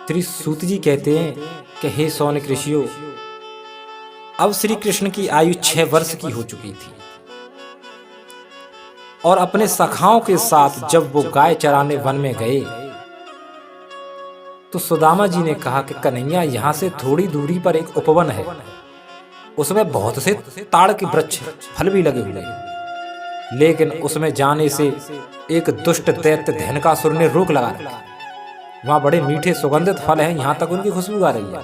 श्री सूत जी कहते हैं कि हे सौनक ऋषियों, अब श्री कृष्ण की आयु 6 वर्ष की हो चुकी थी और अपने सखाओं के साथ जब वो गाय चराने वन में गए तो सुदामा जी ने कहा कि कन्हैया, यहाँ से थोड़ी दूरी पर एक उपवन है, उसमें बहुत से ताड़ के वृक्ष फल भी लगे हुए हैं, लेकिन उसमें जाने से एक दुष्ट दैत्य धेनुकासुर ने रोक लगा रखा। वहां बड़े मीठे सुगंधित फल हैं, यहां तक उनकी खुशबू आ रही है।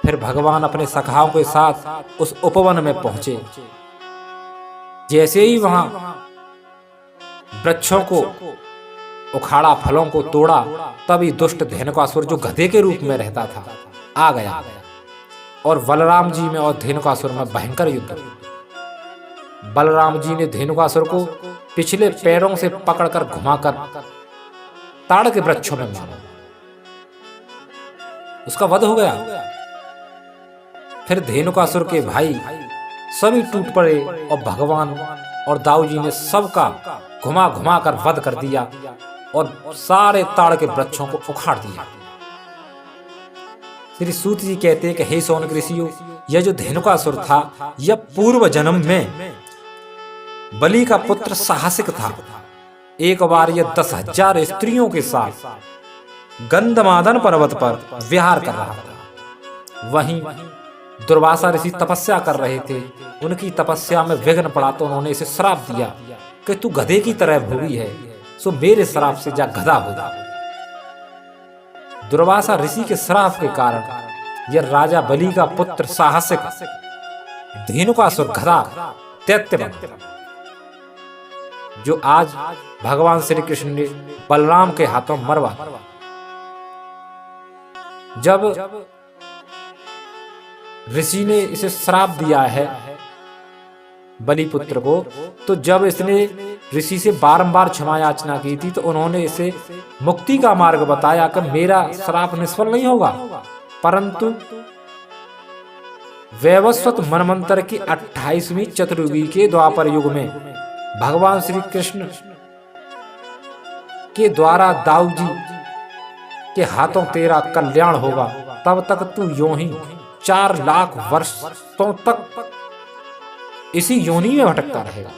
फिर भगवान अपने सखाओं के साथ उस उपवन में पहुंचे। जैसे ही वहां वृक्षों को उखाड़ा, फलों को तोड़ा, तभी दुष्ट धेनुकासुर जो गधे के रूप में रहता था आ गया और बलराम जी में और धेनुकासुर में भयंकर युद्ध हुआ। बलराम जी ने धेनुकासुर को पिछले पैरों से पकड़कर घुमाकर ताड़ के वृक्षों में मारा, उसका वध हो गया। फिर धेनुकासुर के भाई सभी टूट पड़े और भगवान और दाऊ जी ने सबका घुमा घुमा कर वध कर दिया और सारे ताड़ के वृक्षों को उखाड़ दिया। श्री सूत जी कहते हैं कि हे सौनक ऋषियों, यह जो धेनुकासुर था यह पूर्व जन्म में बलि का पुत्र साहसिक था। एक बार यह 10,000 स्त्रियों के साथ गंधमादन पर्वत पर विहार कर रहा था। वहीं दुर्वासा ऋषि तपस्या कर रहे थे। उनकी तपस्या में विघ्न पड़ा तो उन्होंने इसे श्राप दिया कि तू गधे की तरह भोगी है, सो मेरे श्राप से जा गधा हो जा। दुर्वासा ऋषि के श्राप के कारण यह राजा बलि का पुत्र साहसिक धेनुकासुर गधा दैत्य बन गया, जो आज भगवान श्री कृष्ण ने बलराम के हाथों मरवा। जब ऋषि ने इसे श्राप दिया है बलिपुत्र को, तो जब इसने ऋषि से बारंबार क्षमा याचना की थी तो उन्होंने इसे मुक्ति का मार्ग बताया कि मेरा श्राप निष्फल नहीं होगा, परंतु वैवस्वत मनमंत्र की 28वीं चतुर्युगी के द्वापर युग में भगवान श्री कृष्ण के द्वारा दाऊ जी के हाथों तेरा कल्याण होगा। तब तक तू यूं ही 4 लाख वर्षों तक इसी योनि में भटकता रहेगा।